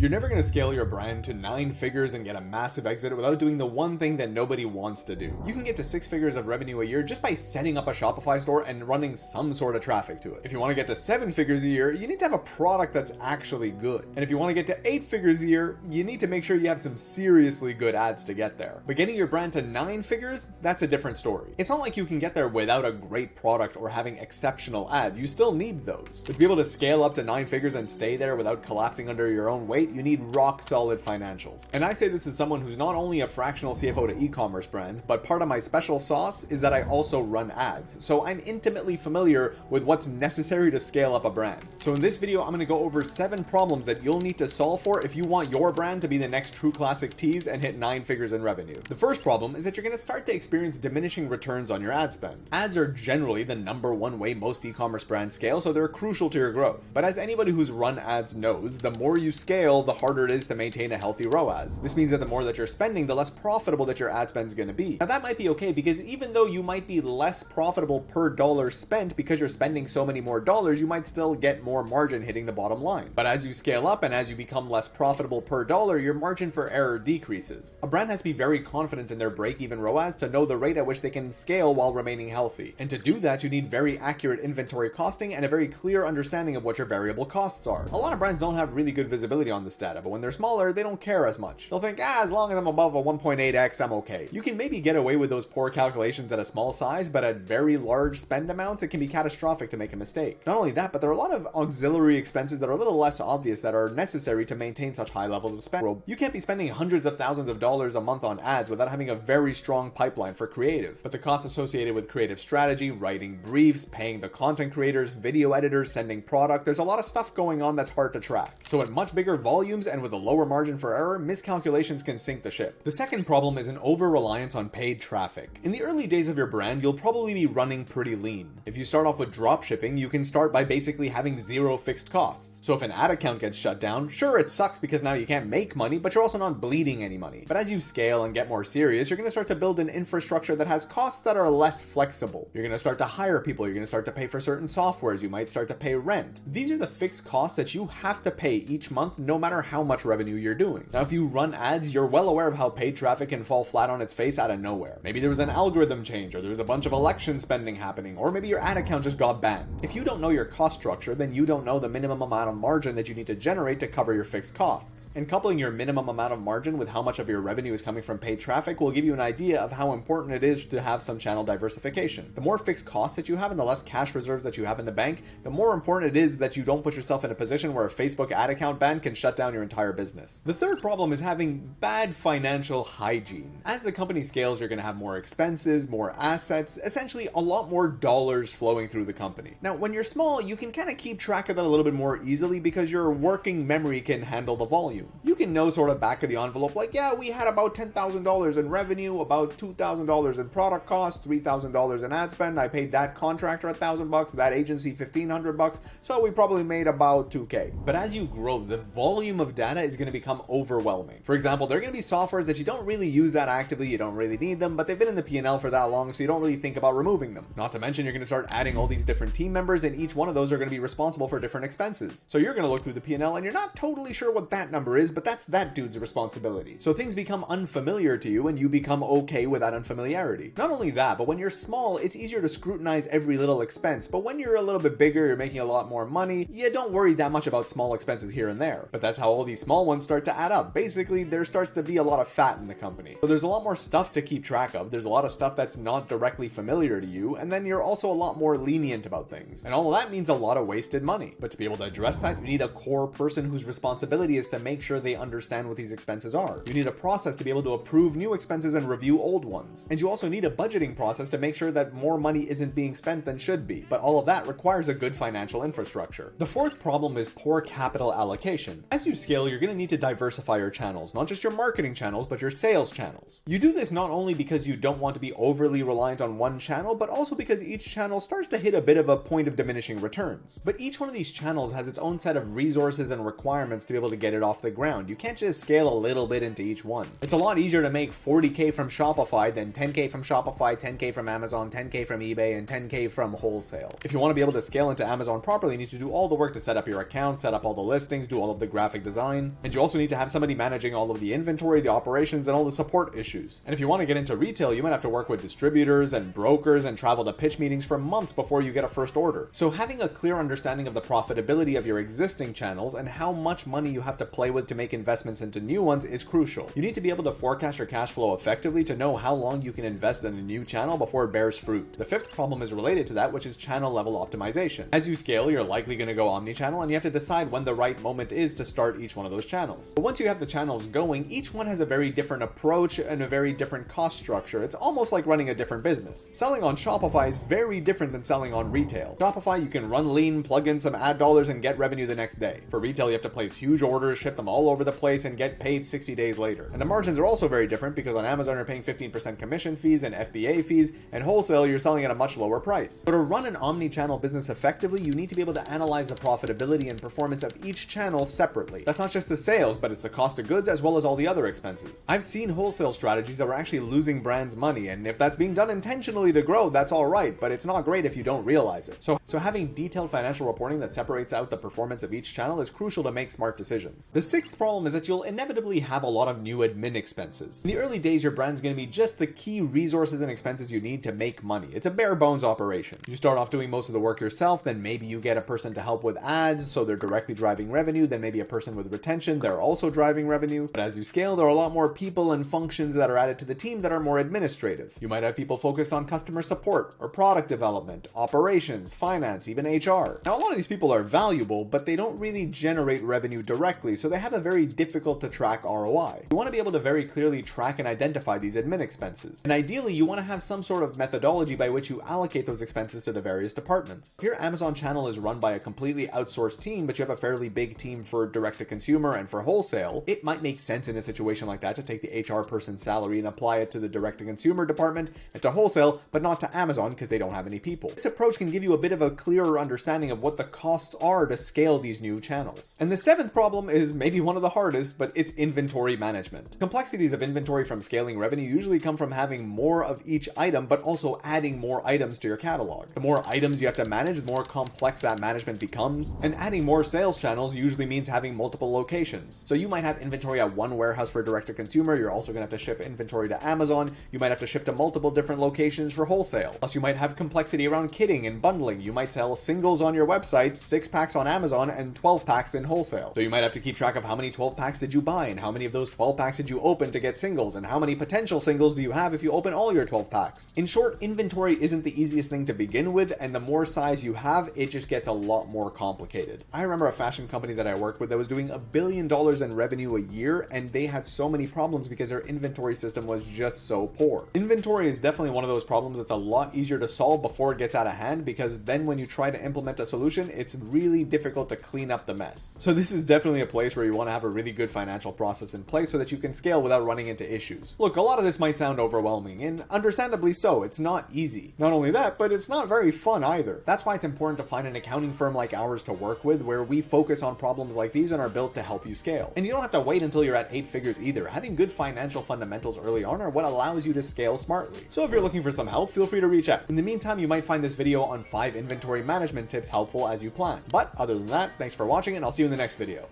You're never going to scale your brand to 9 figures and get a massive exit without doing the one thing that nobody wants to do. You can get to 6 figures of revenue a year just by setting up a Shopify store and running some sort of traffic to it. If you want to get to 7 figures a year, you need to have a product that's actually good. And if you want to get to 8 figures a year, you need to make sure you have some seriously good ads to get there. But getting your brand to 9 figures, that's a different story. It's not like you can get there without a great product or having exceptional ads. You still need those. But to be able to scale up to 9 figures and stay there without collapsing under your own weight, you need rock solid financials. And I say this as someone who's not only a fractional CFO to e-commerce brands, but part of my special sauce is that I also run ads. So I'm intimately familiar with what's necessary to scale up a brand. So in this video, I'm going to go over 7 problems that you'll need to solve for if you want your brand to be the next True Classic Tees and hit 9 figures in revenue. The first problem is that you're going to start to experience diminishing returns on your ad spend. Ads are generally the #1 way most e-commerce brands scale, so they're crucial to your growth. But as anybody who's run ads knows, the more you scale, the harder it is to maintain a healthy ROAS. This means that the more that you're spending, the less profitable that your ad spend is going to be. Now that might be okay, because even though you might be less profitable per dollar spent because you're spending so many more dollars, you might still get more margin hitting the bottom line. But as you scale up and as you become less profitable per dollar, your margin for error decreases. A brand has to be very confident in their break-even ROAS to know the rate at which they can scale while remaining healthy. And to do that, you need very accurate inventory costing and a very clear understanding of what your variable costs are. A lot of brands don't have really good visibility on this data, but when they're smaller, they don't care as much. They'll think, as long as I'm above a 1.8x, I'm okay. You can maybe get away with those poor calculations at a small size, but at very large spend amounts, it can be catastrophic to make a mistake. Not only that, but there are a lot of auxiliary expenses that are a little less obvious that are necessary to maintain such high levels of spend. You can't be spending hundreds of thousands of dollars a month on ads without having a very strong pipeline for creative. But the costs associated with creative strategy, writing briefs, paying the content creators, video editors, sending product, there's a lot of stuff going on that's hard to track. So at much bigger volumes and with a lower margin for error, miscalculations can sink the ship. The second problem is an over-reliance on paid traffic. In the early days of your brand, you'll probably be running pretty lean. If you start off with drop shipping, you can start by basically having 0 fixed costs. So if an ad account gets shut down, sure, it sucks because now you can't make money, but you're also not bleeding any money. But as you scale and get more serious, you're going to start to build an infrastructure that has costs that are less flexible. You're going to start to hire people, you're going to start to pay for certain softwares, you might start to pay rent. These are the fixed costs that you have to pay each month, no matter how much revenue you're doing. Now, if you run ads, you're well aware of how paid traffic can fall flat on its face out of nowhere. Maybe there was an algorithm change, or there was a bunch of election spending happening, or maybe your ad account just got banned. If you don't know your cost structure, then you don't know the minimum amount of margin that you need to generate to cover your fixed costs. And coupling your minimum amount of margin with how much of your revenue is coming from paid traffic will give you an idea of how important it is to have some channel diversification. The more fixed costs that you have and the less cash reserves that you have in the bank, the more important it is that you don't put yourself in a position where a Facebook ad account ban can shut down your entire business. The third problem is having bad financial hygiene. As the company scales, you're going to have more expenses, more assets, essentially a lot more dollars flowing through the company. Now, when you're small, you can kind of keep track of that a little bit more easily because your working memory can handle the volume. You can know sort of back of the envelope, like, yeah, we had about $10,000 in revenue, about $2,000 in product costs, $3,000 in ad spend. I paid that contractor $1,000, that agency $1,500, so we probably made about $2K. But as you grow, the volume of data is going to become overwhelming. For example, there are going to be softwares that you don't really use that actively, you don't really need them, but they've been in the P&L for that long, so you don't really think about removing them. Not to mention, you're going to start adding all these different team members, and each one of those are going to be responsible for different expenses. So you're going to look through the P&L and you're not totally sure what that number is, but that's that dude's responsibility. So things become unfamiliar to you and you become okay with that unfamiliarity. Not only that, but when you're small, it's easier to scrutinize every little expense. But when you're a little bit bigger, you're making a lot more money, you don't worry that much about small expenses here and there. But that's how all these small ones start to add up. Basically, there starts to be a lot of fat in the company. So there's a lot more stuff to keep track of. There's a lot of stuff that's not directly familiar to you. And then you're also a lot more lenient about things. And all of that means a lot of wasted money. But to be able to address that, you need a core person whose responsibility is to make sure they understand what these expenses are. You need a process to be able to approve new expenses and review old ones. And you also need a budgeting process to make sure that more money isn't being spent than should be. But all of that requires a good financial infrastructure. The fourth problem is poor capital allocation. As you scale, you're going to need to diversify your channels, not just your marketing channels, but your sales channels. You do this not only because you don't want to be overly reliant on one channel, but also because each channel starts to hit a bit of a point of diminishing returns. But each one of these channels has its own set of resources and requirements to be able to get it off the ground. You can't just scale a little bit into each one. It's a lot easier to make 40K from Shopify than 10K from Shopify, 10K from Amazon, 10K from eBay, and 10K from wholesale. If you want to be able to scale into Amazon properly, you need to do all the work to set up your account, set up all the listings, do all of the graphic graphic design, and you also need to have somebody managing all of the inventory, the operations, and all the support issues. And if you want to get into retail, you might have to work with distributors and brokers and travel to pitch meetings for months before you get a first order. So having a clear understanding of the profitability of your existing channels and how much money you have to play with to make investments into new ones is crucial. You need to be able to forecast your cash flow effectively to know how long you can invest in a new channel before it bears fruit. The fifth problem is related to that, which is channel level optimization. As you scale, you're likely going to go omni-channel, and you have to decide when the right moment is to start each one of those channels. But once you have the channels going, each one has a very different approach and a very different cost structure. It's almost like running a different business. Selling on Shopify is very different than selling on retail. Shopify, you can run lean, plug in some ad dollars, and get revenue the next day. For retail, you have to place huge orders, ship them all over the place, and get paid 60 days later. And the margins are also very different because on Amazon you're paying 15% commission fees and FBA fees, and wholesale you're selling at a much lower price. So to run an omni-channel business effectively, you need to be able to analyze the profitability and performance of each channel separately. That's not just the sales, but it's the cost of goods as well as all the other expenses. I've seen wholesale strategies that were actually losing brands money, and if that's being done intentionally to grow, that's all right, but it's not great if you don't realize it. So having detailed financial reporting that separates out the performance of each channel is crucial to make smart decisions. The sixth problem is that you'll inevitably have a lot of new admin expenses. In the early days, your brand's going to be just the key resources and expenses you need to make money. It's a bare bones operation. You start off doing most of the work yourself, then maybe you get a person to help with ads, so they're directly driving revenue, then maybe a person with retention, they're also driving revenue. But as you scale, there are a lot more people and functions that are added to the team that are more administrative. You might have people focused on customer support or product development, operations, finance, even HR. Now, a lot of these people are valuable, but they don't really generate revenue directly, so they have a very difficult to track ROI. You want to be able to very clearly track and identify these admin expenses. And ideally, you want to have some sort of methodology by which you allocate those expenses to the various departments. If your Amazon channel is run by a completely outsourced team, but you have a fairly big team for direct to consumer and for wholesale, it might make sense in a situation like that to take the HR person's salary and apply it to the direct to consumer department and to wholesale, but not to Amazon because they don't have any people. This approach can give you a bit of a clearer understanding of what the costs are to scale these new channels. And the seventh problem is maybe one of the hardest, but it's inventory management. Complexities of inventory from scaling revenue usually come from having more of each item, but also adding more items to your catalog. The more items you have to manage, the more complex that management becomes. And adding more sales channels usually means having multiple locations. So you might have inventory at one warehouse for direct to consumer. You're also going to have to ship inventory to Amazon. You might have to ship to multiple different locations for wholesale. Plus, you might have complexity around kitting and bundling. You might sell singles on your website, 6 packs on Amazon, and 12 packs in wholesale. So you might have to keep track of how many 12 packs did you buy, and how many of those 12 packs did you open to get singles, and how many potential singles do you have if you open all your 12 packs. In short, inventory isn't the easiest thing to begin with, and the more size you have, it just gets a lot more complicated. I remember a fashion company that I worked with that was doing $1 billion in revenue a year, and they had so many problems because their inventory system was just so poor. Inventory is definitely one of those problems that's a lot easier to solve before it gets out of hand, because then when you try to implement a solution, it's really difficult to clean up the mess. So this is definitely a place where you want to have a really good financial process in place so that you can scale without running into issues. Look, a lot of this might sound overwhelming, and understandably so. It's not easy. Not only that, but it's not very fun either. That's why it's important to find an accounting firm like ours to work with, where we focus on problems like these and are built to help you scale. And you don't have to wait until you're at 8 figures either. Having good financial fundamentals early on are what allows you to scale smartly. So if you're looking for some help, feel free to reach out. In the meantime, you might find this video on 5 inventory management tips helpful as you plan. But other than that, thanks for watching, and I'll see you in the next video.